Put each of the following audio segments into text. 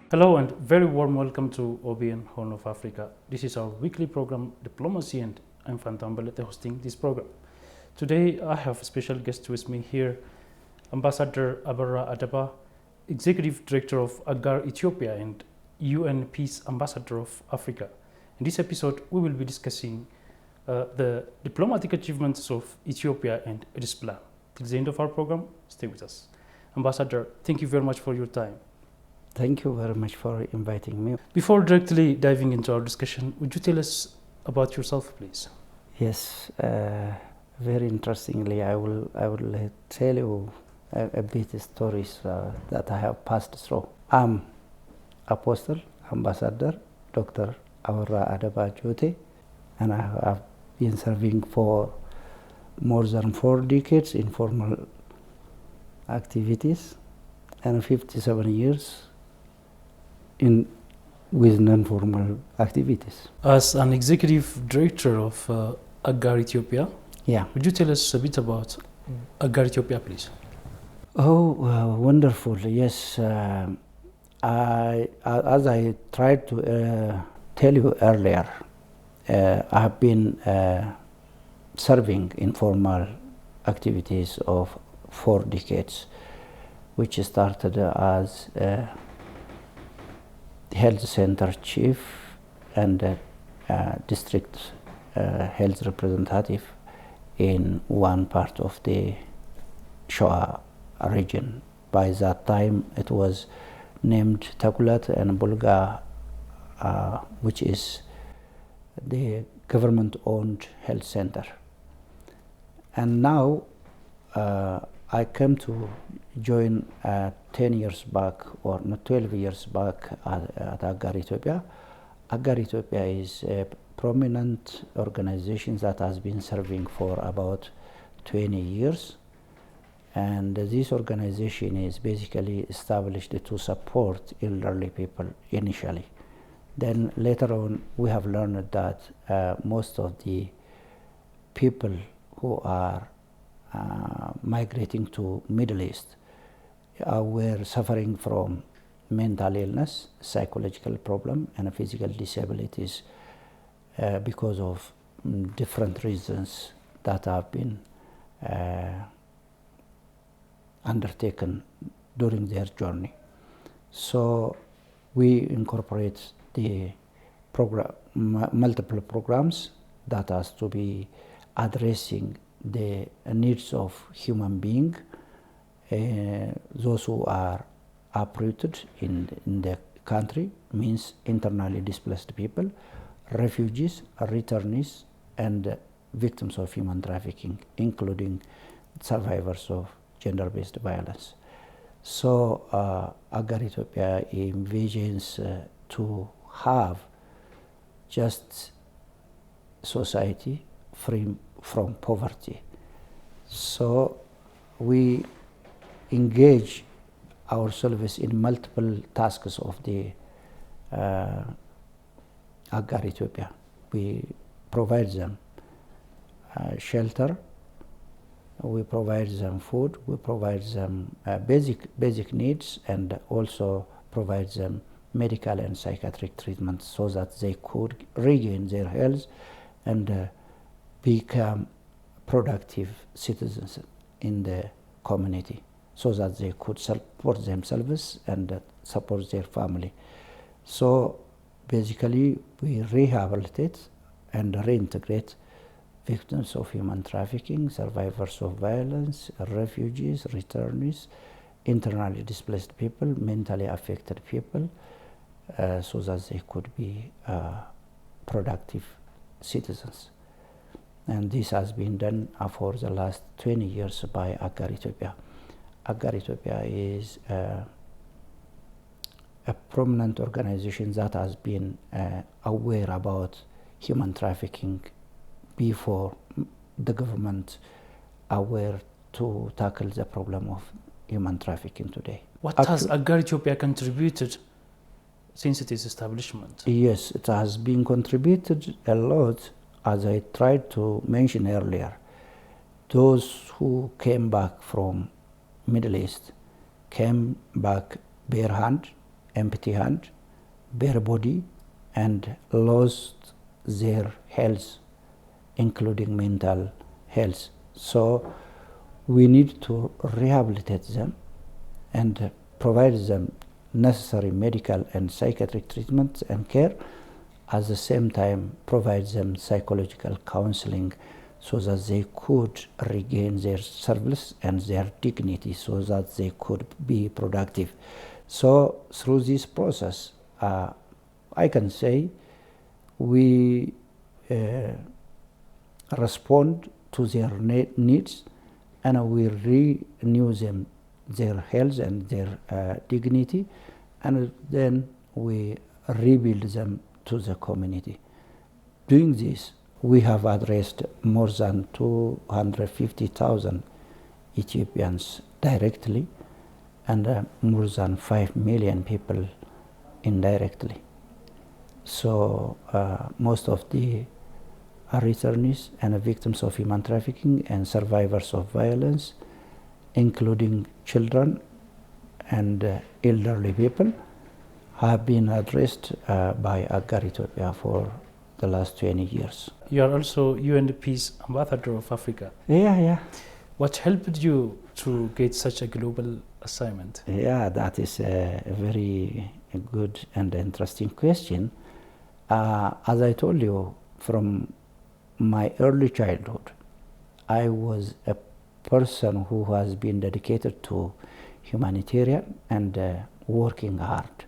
Hello and very warm welcome to OBN Horn of Africa. This is our weekly program, Diplomacy, and I'm Fantambelete hosting this program. Today I have a special guest with me here, Ambassador Abera Adeba, Executive Director of Agar Ethiopia and UN Peace Ambassador of Africa. In this episode, we will be discussing the diplomatic achievements of Ethiopia and its plan. Till the end of our program, stay with us. Ambassador, thank you very much for your time. Thank you very much for inviting me. Before directly diving into our discussion, would you tell us about yourself, please? Yes, very interestingly, I will tell you a bit of stories that I have passed through. I'm Apostle, Ambassador, Dr. Abera Adeba Jote, and I have been serving for more than 4 decades in formal activities and 57 years with non-formal activities. As an executive director of Agar Ethiopia, would you tell us a bit about Agar Ethiopia, please? Oh, wonderful! Yes, as I tried to tell you earlier, I have been serving in formal activities of 4 decades, which started as health center chief and district health representative in one part of the Shoa region. By that time, it was named Takulat and Bulga, which is the government-owned health center. And now I came to join 10 years back, or not 12 years back at Agar Ethiopia. Agar Ethiopia is a prominent organization that has been serving for about 20 years. And this organization is basically established to support elderly people initially. Then later on, we have learned that most of the people who are migrating to Middle East were suffering from mental illness, psychological problem, and physical disabilities because of different reasons that have been undertaken during their journey. So we incorporate the multiple programs that has to be addressing the needs of human being, those who are uprooted in the country, means internally displaced people, refugees, returnees, and victims of human trafficking, including survivors of gender-based violence. So Agar Ethiopia envisions to have just society free from poverty. So we engage ourselves in multiple tasks of the Agar Ethiopia. We provide them shelter, we provide them food, we provide them basic needs, and also provide them medical and psychiatric treatment so that they could regain their health and become productive citizens in the community, so that they could support themselves and support their family. So basically, we rehabilitate and reintegrate victims of human trafficking, survivors of violence, refugees, returnees, internally displaced people, mentally affected people, so that they could be productive citizens. And this has been done for the last 20 years by Agar Ethiopia. Agar Ethiopia is a prominent organization that has been aware about human trafficking before the government aware to tackle the problem of human trafficking today. What has Agar Ethiopia contributed since its establishment? Yes, it has been contributed a lot, as I tried to mention earlier. Those who came back from Middle East came back bare hand empty hand, bare body, and lost their health, including mental health. So we need to rehabilitate them and provide them necessary medical and psychiatric treatment and care, at the same time provide them psychological counseling so that they could regain their service and their dignity so that they could be productive. So through this process, I can say we respond to their needs, and we renew them their health and their dignity, and then we rebuild them to the community. Doing this, we have addressed more than 250,000 Ethiopians directly and more than 5 million people indirectly. So most of the returnees and victims of human trafficking and survivors of violence, including children and elderly people, have been addressed by Agar Ethiopia for the last 20 years. You are also UN Peace Ambassador of Africa. Yeah. What helped you to get such a global assignment? Yeah, that is a very good and interesting question. As I told you, from my early childhood, I was a person who has been dedicated to humanitarian and working hard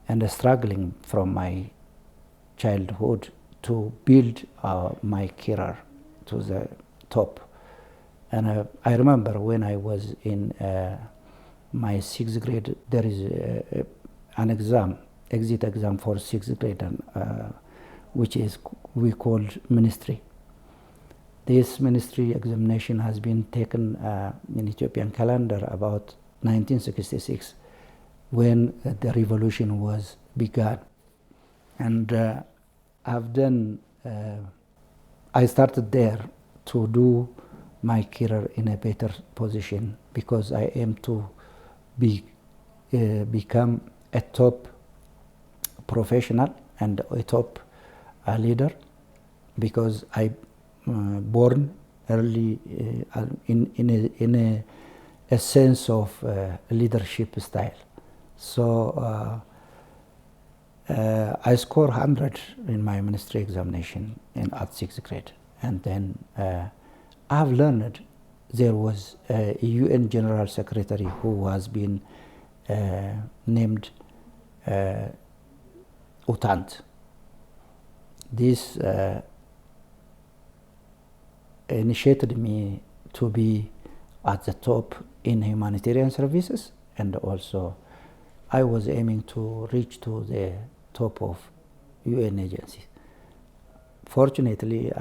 and struggling from my childhood to build my career to the top. And I remember when I was in my 6th grade, there is an exam, exit exam for 6th grade, which is we called ministry. This ministry examination has been taken in Ethiopian calendar about 1966, when the revolution was begun. And I started there to do my career in a better position, because I aim to become a top professional and a top leader, because I born early in a sense of leadership style. So I scored 100 in my ministry examination at 6th grade, and then I've learned there was a UN General Secretary who has been named Utant. This initiated me to be at the top in humanitarian services, and also I was aiming to reach to the top of UN agencies. Fortunately,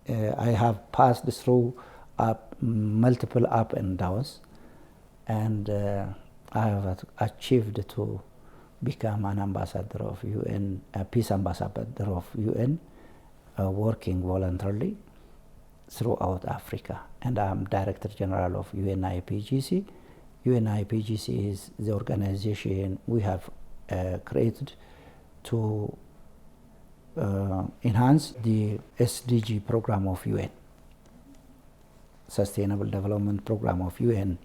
I have passed through multiple up and downs, and I have achieved to become an ambassador of UN, a peace ambassador of UN, working voluntarily throughout Africa. And I'm Director General of UNIPGC. UNIPGC is the organization we have created to enhance the SDG program of UN, Sustainable Development Program of UN.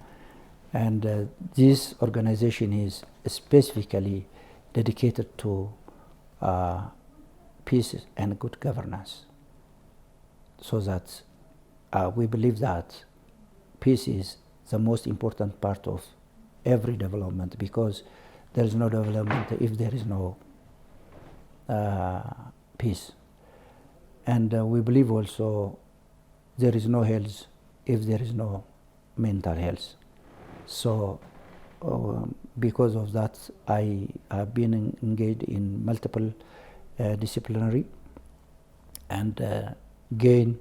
And this organization is specifically dedicated to peace and good governance, so that we believe that peace is the most important part of every development, because there is no development if there is no peace. And we believe also there is no health if there is no mental health. So because of that, I have been engaged in multiple disciplinary and gain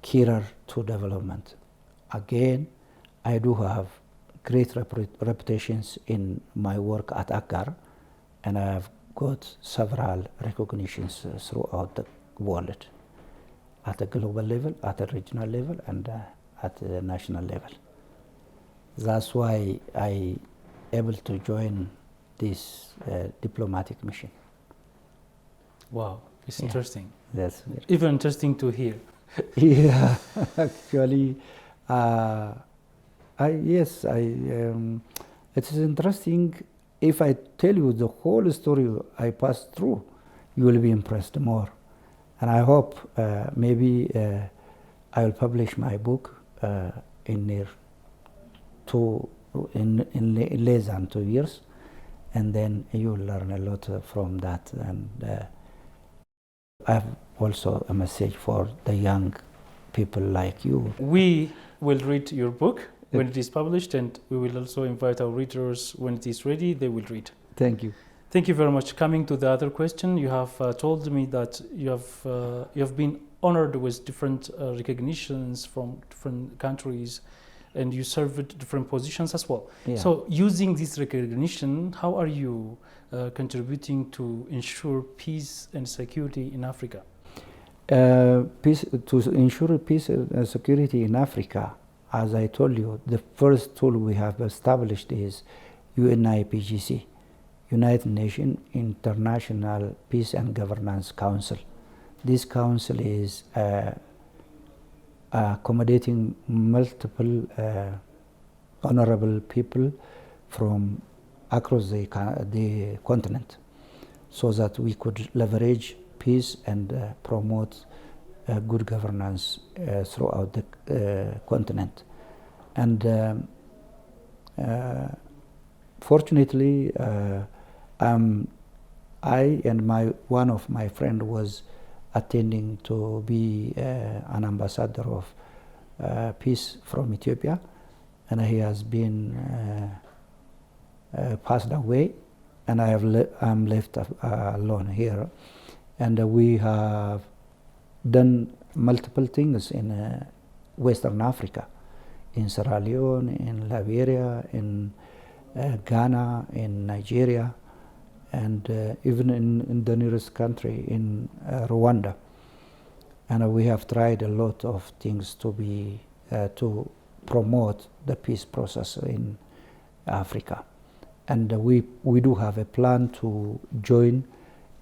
career to development. Again, I do have great reputations in my work at Agar, and I have got several recognitions throughout the world, at a global level, at a regional level, and at the national level. That's why I able to join this diplomatic mission. Wow, it's interesting. That's Even interesting to hear. yeah, actually, it is interesting. If I tell you the whole story I passed through, you will be impressed more. And I hope maybe I will publish my book in less than 2 years, and then you will learn a lot from that. And I have also a message for the young people like you. We will read your book when it is published, and we will also invite our readers when it is ready, they will read. Thank you. Thank you very much. Coming to the other question, you have told me that you have been honored with different recognitions from different countries, and you served different positions as well. Yeah. So using this recognition, how are you contributing to ensure peace and security in Africa? To ensure peace and security in Africa, as I told you, the first tool we have established is UNIPGC, United Nations International Peace and Governance Council. This council is accommodating multiple honorable people from across the continent, so that we could leverage peace and promote good governance throughout the continent. And fortunately, I and one of my friend was attending to be an ambassador of peace from Ethiopia, and he has been passed away, and I'm left alone here. And we have done multiple things in Western Africa, in Sierra Leone, in Liberia, in Ghana, in Nigeria, and even in the nearest country, in Rwanda. And we have tried a lot of things to promote the peace process in Africa. And we do have a plan to join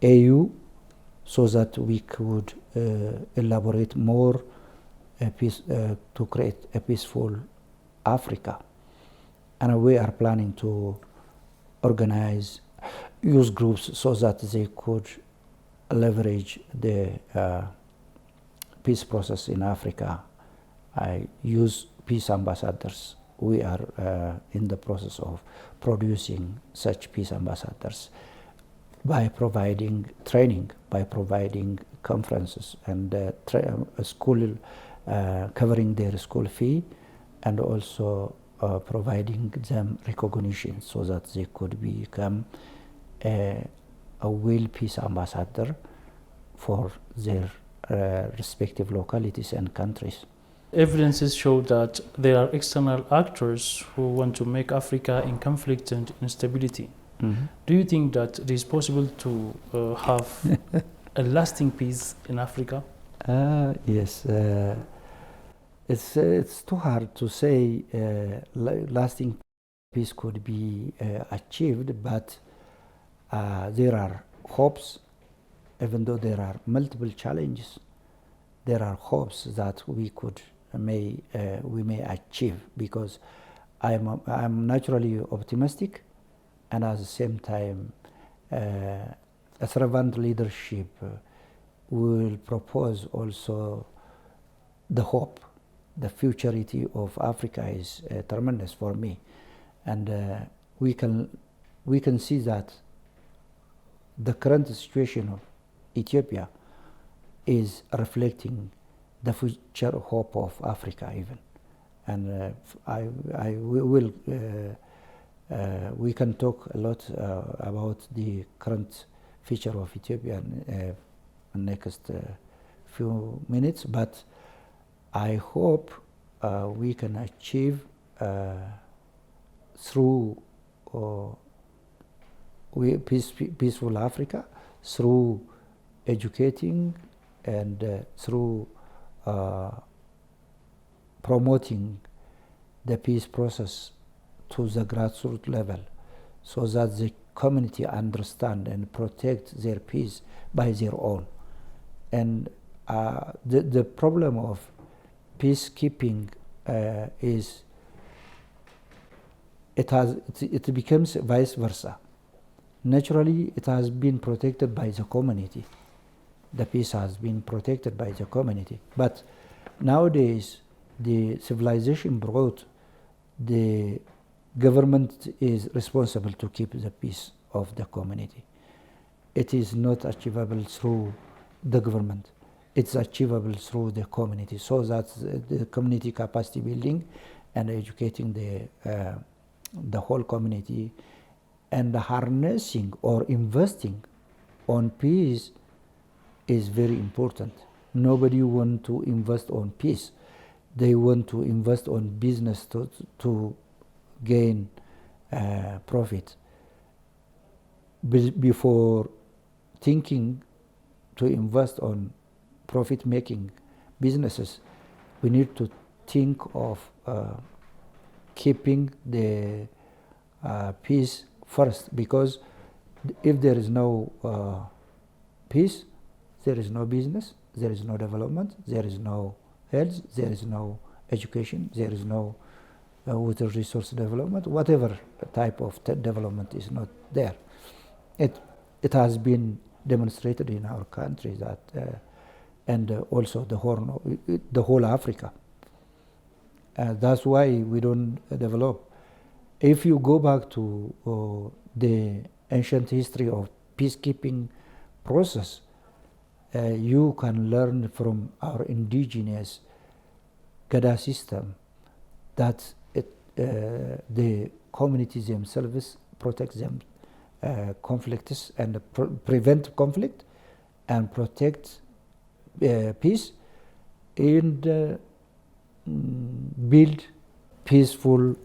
AU, so that we could elaborate more to create a peaceful Africa. And we are planning to organize youth groups so that they could leverage the peace process in Africa. I use peace ambassadors. We are in the process of producing such peace ambassadors by providing training, by providing conferences and school, covering their school fee, and also providing them recognition so that they could become a real peace ambassador for their respective localities and countries. Evidences show that there are external actors who want to make Africa in conflict and instability. Mm-hmm. Do you think that it is possible to have a lasting peace in Africa? Yes. It's too hard to say lasting peace could be achieved, but there are hopes. Even though there are multiple challenges, there are hopes that we may achieve, because I'm naturally optimistic, and at the same time, a servant leadership will propose also the hope. The futurity of Africa is tremendous for me, and we can see that the current situation of Ethiopia is reflecting the future hope of Africa even, and we can talk a lot about the current future of Ethiopia in the next few minutes, but I hope we can achieve through peaceful Africa, through educating and through promoting the peace process to the grassroots level, so that the community understand and protect their peace by their own. And the problem of peacekeeping is it becomes vice versa. Naturally, it has been protected by the community. The peace has been protected by the community. But nowadays, the civilization brought the government is responsible to keep the peace of the community. It is not achievable through the government. It's achievable through the community. So that's the community capacity building and educating the whole community, and harnessing or investing on peace is very important. Nobody wants to invest on peace. They want to invest on business to gain profit. Before thinking to invest on profit-making businesses, we need to think of keeping the peace first, because if there is no peace, there is no business, there is no development, there is no health, there is no education, there is no water resource development. Whatever type of development is not there. It has been demonstrated in our country that, and also the whole Africa. That's why we don't develop. If you go back to the ancient history of peacekeeping process, you can learn from our indigenous Gada system that the communities themselves protect them conflicts and prevent conflict and protect peace and build peaceful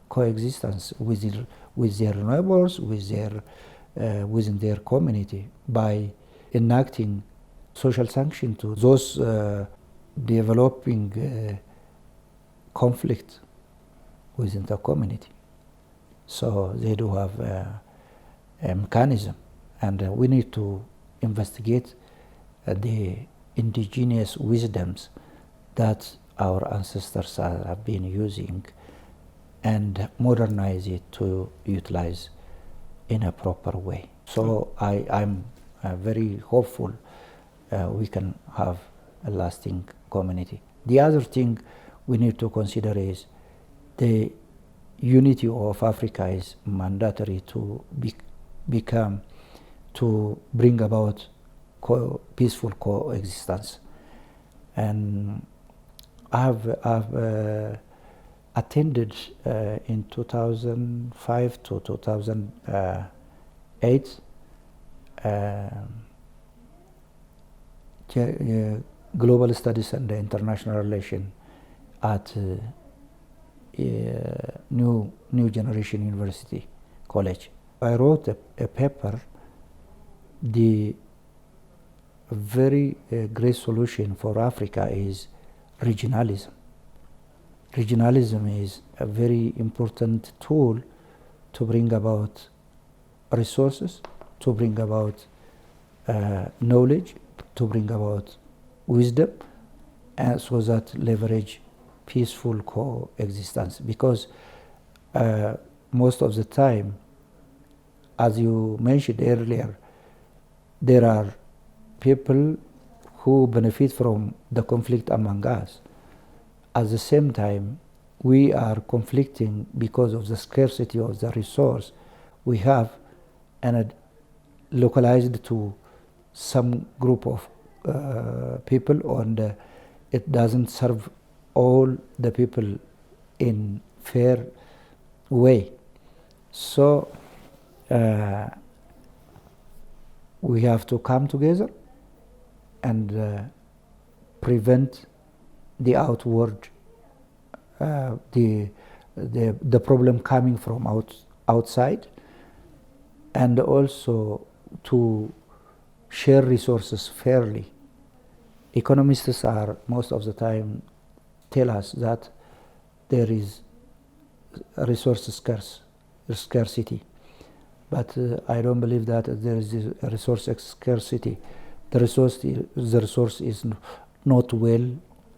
coexistence with their neighbors, within their community, by enacting social sanction to those developing conflict within the community. So they do have a mechanism, and we need to investigate the indigenous wisdoms that our ancestors have been using and modernize it to utilize in a proper way. So I'm very hopeful we can have a lasting community. The other thing we need to consider is the unity of Africa is mandatory to bring about peaceful coexistence. And I've attended in 2005 to 2008 global studies and international relations at New Generation University College. I wrote a paper, the very great solution for Africa is regionalism. Regionalism is a very important tool to bring about resources, to bring about knowledge, to bring about wisdom, and so that leverage peaceful coexistence. Because most of the time, as you mentioned earlier, there are people who benefit from the conflict among us. At the same time, we are conflicting because of the scarcity of the resource we have, and localized to some group of people, and it doesn't serve all the people in fair way. So we have to come together and prevent the outward the problem coming from outside, and also to share resources fairly. Economists are most of the time tell us that there is resource scarcity, but I don't believe that there is a resource scarcity. The resource is not well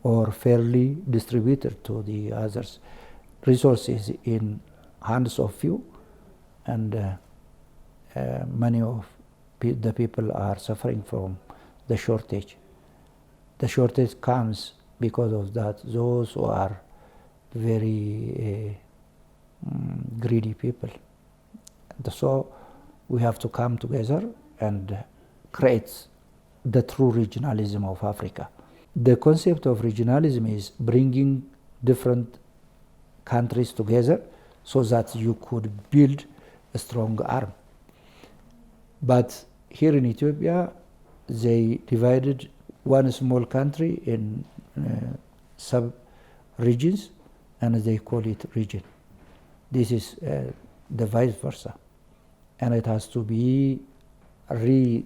or fairly distributed to the others. Resources in hands of few, and many of the people are suffering from the shortage. The shortage comes because of that. Those who are very greedy people. And so we have to come together and create the true regionalism of Africa. The concept of regionalism is bringing different countries together so that you could build a strong arm. But here in Ethiopia, they divided one small country in sub-regions, and they call it region. This is the vice versa. And it has to be redone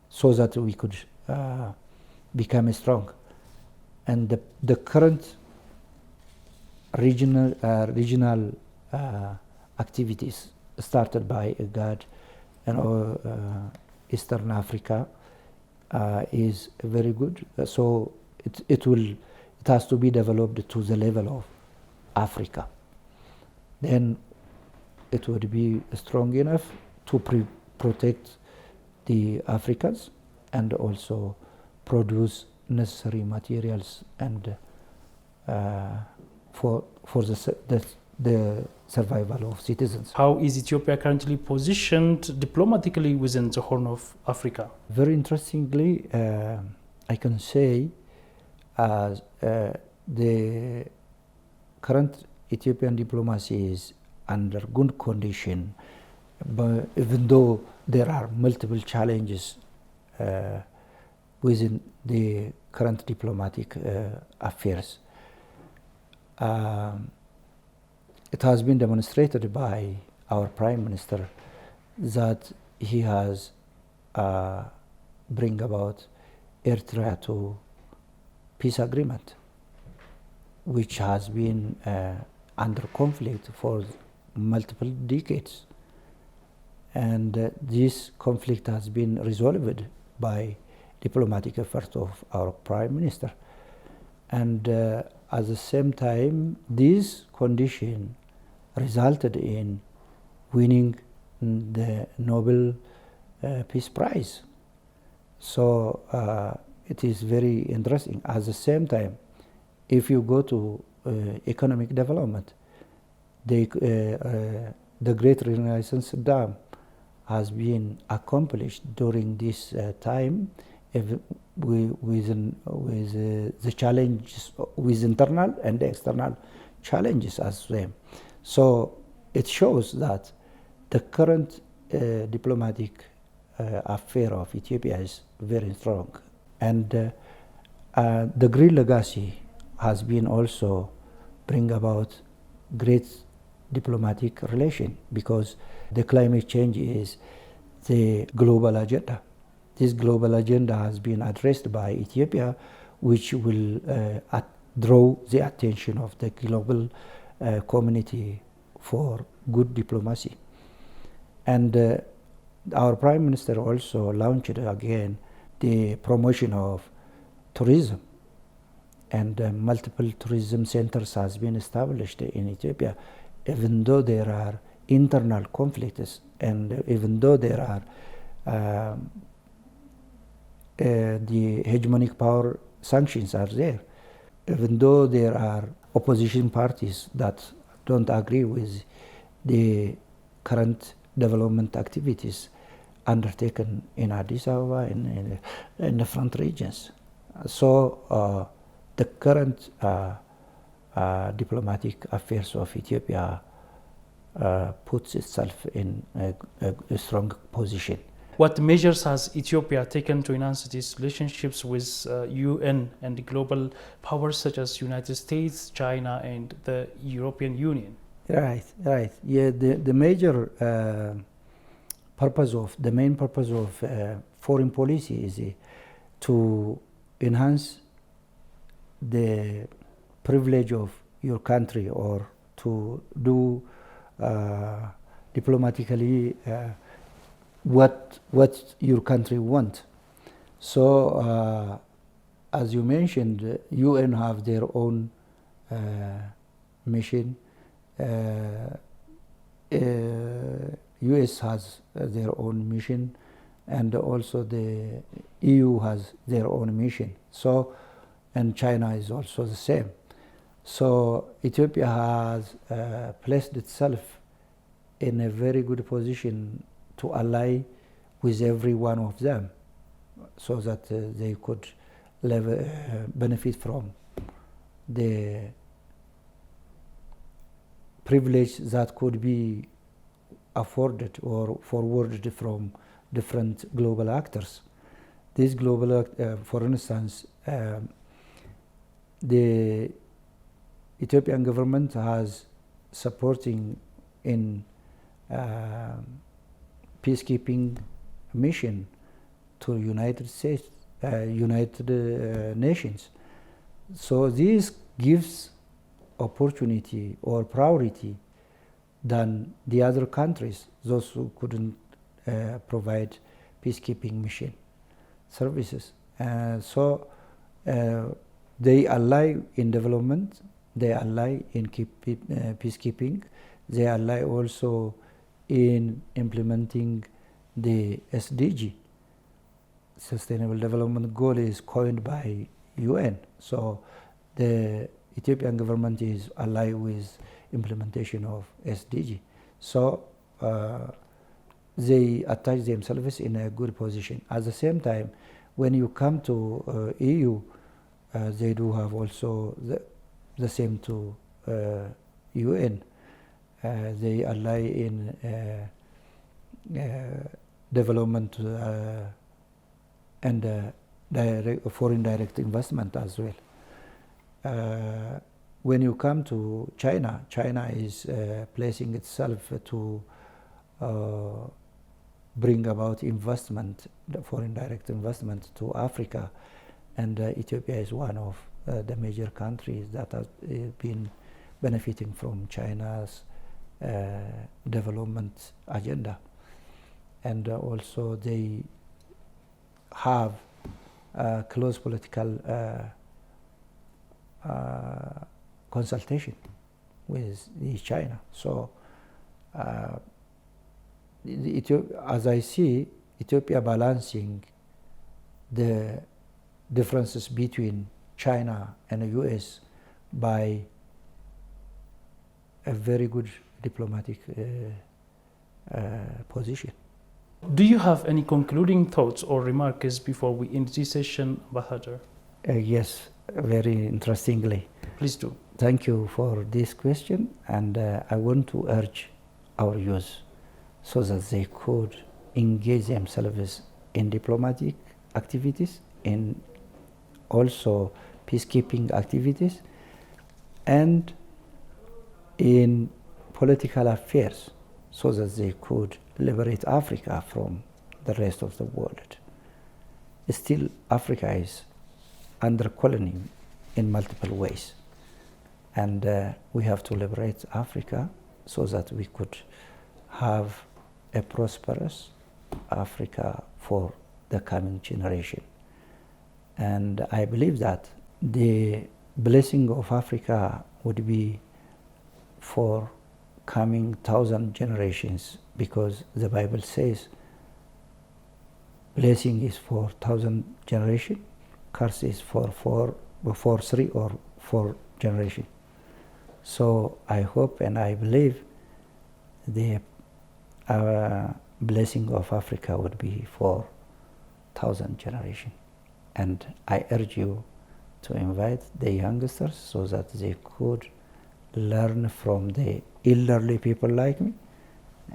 so that we could become strong. And the current regional activities started by IGAD and Eastern Africa is very good. So it has to be developed to the level of Africa. Then it would be strong enough to protect the Africans and also produce necessary materials and for the survival of citizens. How is Ethiopia currently positioned diplomatically within the Horn of Africa? Very interestingly, I can say the current Ethiopian diplomacy is under good condition, but even though there are multiple challenges within the current diplomatic affairs. It has been demonstrated by our Prime Minister that he has bring about Eritrea to peace agreement, which has been under conflict for multiple decades. And this conflict has been resolved by diplomatic effort of our Prime Minister. And at the same time, this condition resulted in winning the Nobel Peace Prize. So it is very interesting. At the same time, if you go to economic development, the Great Renaissance Dam has been accomplished during this time with the challenges, with internal and external challenges as well. So it shows that the current diplomatic affair of Ethiopia is very strong. And the Green Legacy has been also bring about great diplomatic relation, because the climate change is the global agenda. This global agenda has been addressed by Ethiopia, which will draw the attention of the global community for good diplomacy. And our Prime Minister also launched again the promotion of tourism, and multiple tourism centers has been established in Ethiopia, even though there are internal conflicts and even though there are the hegemonic power sanctions are there, even though there are opposition parties that don't agree with the current development activities undertaken in Addis Ababa in the front regions. So the current diplomatic affairs of Ethiopia puts itself in a strong position. What measures has Ethiopia taken to enhance its relationships with UN and global powers such as United States, China, and the European Union? Right. Yeah, the major the main purpose of foreign policy is to enhance the privilege of your country, or to do diplomatically what your country wants. So, as you mentioned, UN have their own mission. US has their own mission, and also the EU has their own mission. So, and China is also the same. So Ethiopia has placed itself in a very good position to ally with every one of them, so that they could benefit from the privilege that could be afforded or forwarded from different global actors. This global, for instance, the Ethiopian government has supporting in peacekeeping mission to United States, United Nations. So this gives opportunity or priority than the other countries, those who couldn't provide peacekeeping mission services. So they ally in development, they ally in peacekeeping, they ally also in implementing the SDG. Sustainable Development Goal is coined by UN. So the Ethiopian government is allied with implementation of SDG. So they attach themselves in a good position. At the same time, when you come to EU, they do have also the same to UN. They ally in development and foreign direct investment as well. When you come to China, China is placing itself to bring about investment, the foreign direct investment to Africa, and Ethiopia is one of the major countries that have been benefiting from China's development agenda. And also they have close political consultation with China. So as I see, Ethiopia balancing the differences between China and the US by a very good diplomatic position. Do you have any concluding thoughts or remarks before we end this session, Ambassador? Yes, very interestingly. Please do. Thank you for this question, and I want to urge our youth so that they could engage themselves in diplomatic activities, in also peacekeeping activities, and in political affairs, so that they could liberate Africa from the rest of the world. Still, Africa is under colony in multiple ways, and we have to liberate Africa so that we could have a prosperous Africa for the coming generation. And I believe that the blessing of Africa would be for coming 1,000 generations, because the Bible says blessing is for 1,000 generations, curse is for 3 or 4 generations. So I hope and I believe the blessing of Africa would be for 1,000 generations. And I urge you to invite the youngsters so that they could learn from the elderly people like me,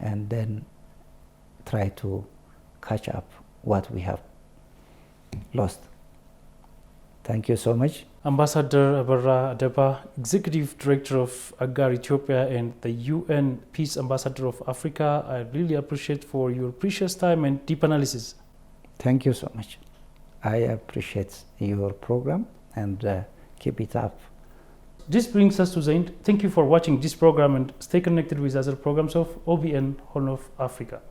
and then try to catch up what we have lost. Thank you so much. Ambassador Abera Adeba, Executive Director of Agar Ethiopia and the UN Peace Ambassador of Africa, I really appreciate for your precious time and deep analysis. Thank you so much. I appreciate your program, and keep it up. this brings us to the end. Thank you for watching this program and stay connected with other programs of OBN Horn of Africa.